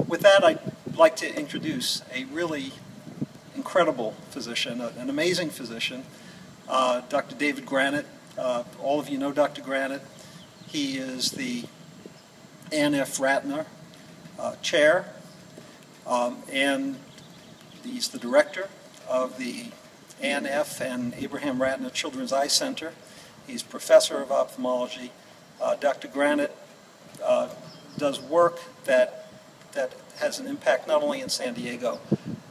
With that, I'd like to introduce a really incredible physician, an amazing physician, Dr. David Granet. All of you know Dr. Granet. He is the A&F Ratner chair, and he's the director of the A&F and Abraham Ratner Children's Eye Center. He's professor of ophthalmology. Dr. Granet does work that has an impact not only in San Diego,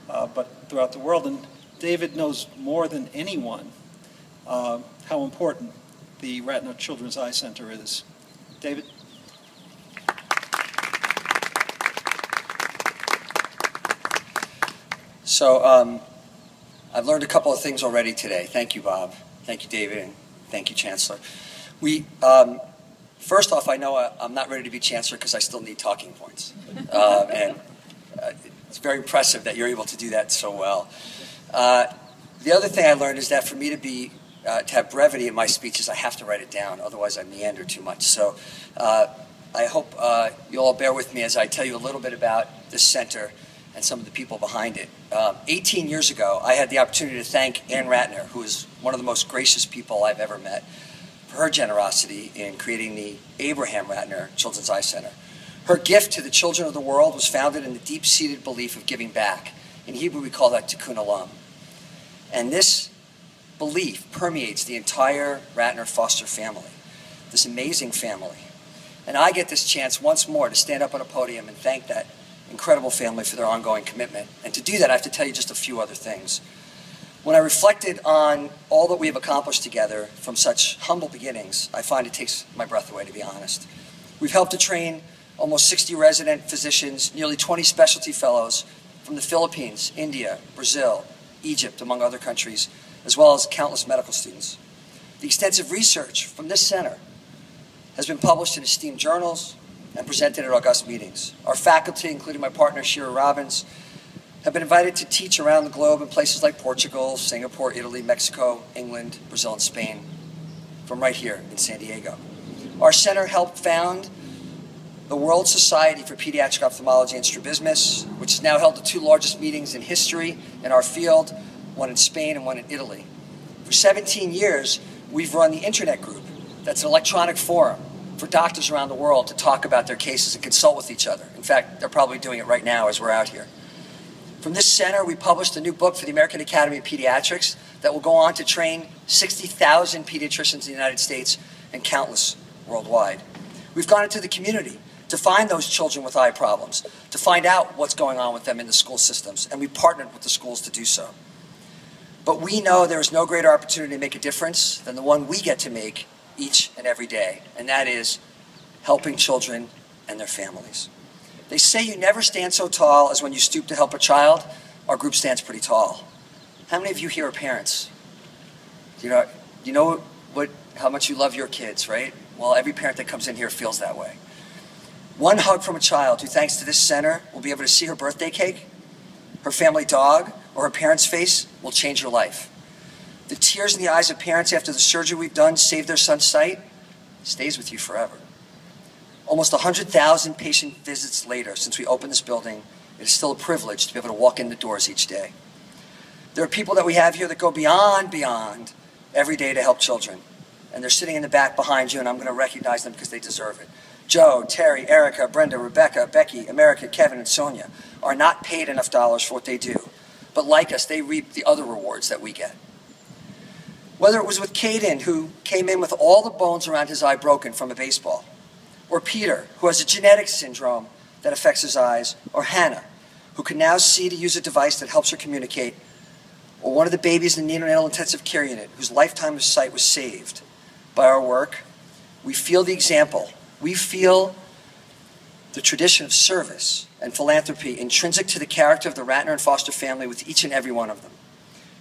but throughout the world. And David knows more than anyone how important the Ratner Children's Eye Center is. David? So I've learned a couple of things already today. Thank you, Bob. Thank you, David, and thank you, Chancellor. First off, I know I'm not ready to be Chancellor because I still need talking points. It's very impressive that you're able to do that so well. The other thing I learned is that for me to have brevity in my speeches, I have to write it down. Otherwise, I meander too much. So I hope you'll all bear with me as I tell you a little bit about this center and some of the people behind it. 18 years ago, I had the opportunity to thank Ann Ratner, who is one of the most gracious people I've ever met, for her generosity in creating the Abraham Ratner Children's Eye Center. Her gift to the children of the world was founded in the deep-seated belief of giving back. In Hebrew, we call that tikkun olam. And this belief permeates the entire Ratner foster family, this amazing family. And I get this chance once more to stand up on a podium and thank that incredible family for their ongoing commitment. And to do that, I have to tell you just a few other things. When I reflected on all that we have accomplished together from such humble beginnings, I find it takes my breath away, to be honest. We've helped to train almost 60 resident physicians, nearly 20 specialty fellows from the Philippines, India, Brazil, Egypt, among other countries, as well as countless medical students. The extensive research from this center has been published in esteemed journals and presented at august meetings. Our faculty, including my partner Shira Robbins, have been invited to teach around the globe in places like Portugal, Singapore, Italy, Mexico, England, Brazil, and Spain, from right here in San Diego. Our center helped found the World Society for Pediatric Ophthalmology and Strabismus, which has now held the two largest meetings in history in our field, one in Spain and one in Italy. For 17 years, we've run the Internet Group. That's an electronic forum for doctors around the world to talk about their cases and consult with each other. In fact, they're probably doing it right now as we're out here. From this center, we published a new book for the American Academy of Pediatrics that will go on to train 60,000 pediatricians in the United States and countless worldwide. We've gone into the community to find those children with eye problems, to find out what's going on with them in the school systems, and we partnered with the schools to do so. But we know there is no greater opportunity to make a difference than the one we get to make each and every day, and that is helping children and their families. They say you never stand so tall as when you stoop to help a child. Our group stands pretty tall. How many of you here are parents? You know how much you love your kids, right? Well, every parent that comes in here feels that way. One hug from a child who, thanks to this center, will be able to see her birthday cake, her family dog, or her parents' face will change her life. The tears in the eyes of parents after the surgery we've done saved their son's sight stays with you forever. Almost 100,000 patient visits later since we opened this building, it is still a privilege to be able to walk in the doors each day. There are people that we have here that go beyond every day to help children. And they're sitting in the back behind you, and I'm going to recognize them because they deserve it. Joe, Terry, Erica, Brenda, Rebecca, Becky, America, Kevin, and Sonia are not paid enough dollars for what they do. But like us, they reap the other rewards that we get. Whether it was with Caden, who came in with all the bones around his eye broken from a baseball, or Peter, who has a genetic syndrome that affects his eyes, or Hannah, who can now see to use a device that helps her communicate, or one of the babies in the neonatal intensive care unit whose lifetime of sight was saved by our work, we feel the example. We feel the tradition of service and philanthropy intrinsic to the character of the Ratner and Foster family with each and every one of them.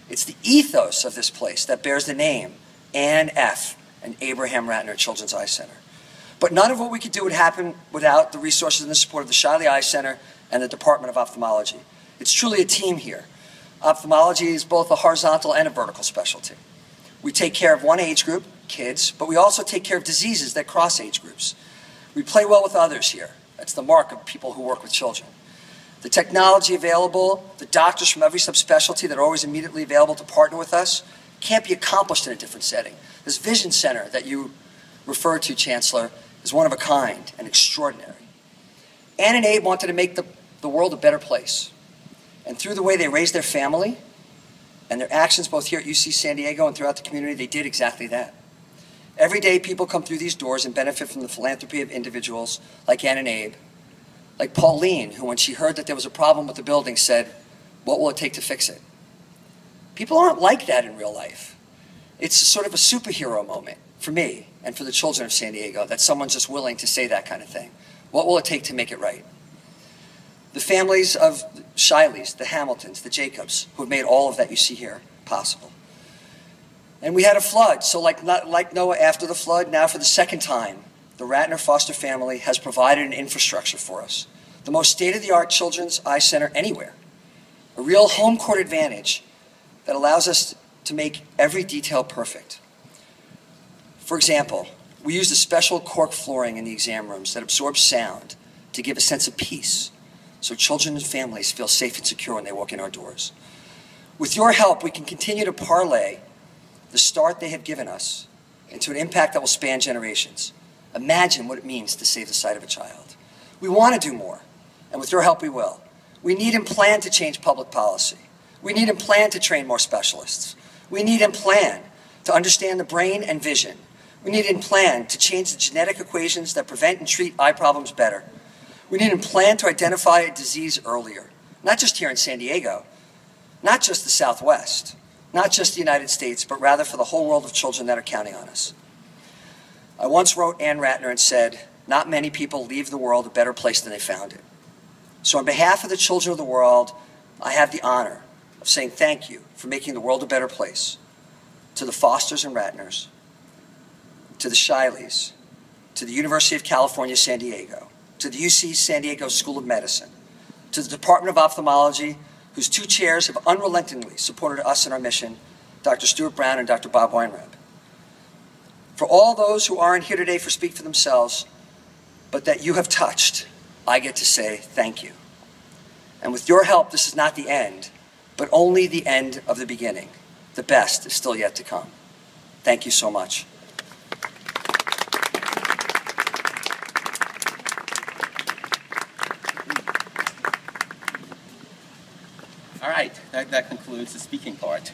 It's the ethos of this place that bears the name A&F and Abraham Ratner Children's Eye Center. But none of what we could do would happen without the resources and the support of the Shiley Eye Center and the Department of Ophthalmology. It's truly a team here. Ophthalmology is both a horizontal and a vertical specialty. We take care of one age group, kids, but we also take care of diseases that cross age groups. We play well with others here. That's the mark of people who work with children. The technology available, the doctors from every subspecialty that are always immediately available to partner with us, can't be accomplished in a different setting. This Vision Center that you referred to, Chancellor, is one of a kind and extraordinary. Ann and Abe wanted to make the world a better place. And through the way they raised their family and their actions both here at UC San Diego and throughout the community, they did exactly that. Every day people come through these doors and benefit from the philanthropy of individuals like Ann and Abe, like Pauline, who when she heard that there was a problem with the building said, "What will it take to fix it?" People aren't like that in real life. It's sort of a superhero moment for me and for the children of San Diego that someone's just willing to say that kind of thing. What will it take to make it right? The families of Shileys, the Hamiltons, the Jacobs, who have made all of that you see here possible. And we had a flood, so like Noah after the flood, now for the second time, the Ratner foster family has provided an infrastructure for us. The most state-of-the-art children's eye center anywhere. A real home court advantage that allows us to make every detail perfect. For example, we used a special cork flooring in the exam rooms that absorbs sound to give a sense of peace, so children and families feel safe and secure when they walk in our doors. With your help, we can continue to parlay the start they have given us into an impact that will span generations. Imagine what it means to save the sight of a child. We want to do more, and with your help we will. We need and plan to change public policy. We need and plan to train more specialists. We need and plan to understand the brain and vision. We need and plan to change the genetic equations that prevent and treat eye problems better. We need and plan to identify a disease earlier, not just here in San Diego, not just the Southwest, not just the United States, but rather for the whole world of children that are counting on us. I once wrote Ann Ratner and said, "Not many people leave the world a better place than they found it." So on behalf of the children of the world, I have the honor of saying thank you for making the world a better place to the Fosters and Ratners, to the Shileys, to the University of California, San Diego, to the UC San Diego School of Medicine, to the Department of Ophthalmology, whose two chairs have unrelentingly supported us in our mission, Dr. Stuart Brown and Dr. Bob Weinreb. For all those who aren't here today for speak for themselves, but that you have touched, I get to say thank you. And with your help, this is not the end, but only the end of the beginning. The best is still yet to come. Thank you so much. All right, that concludes the speaking part.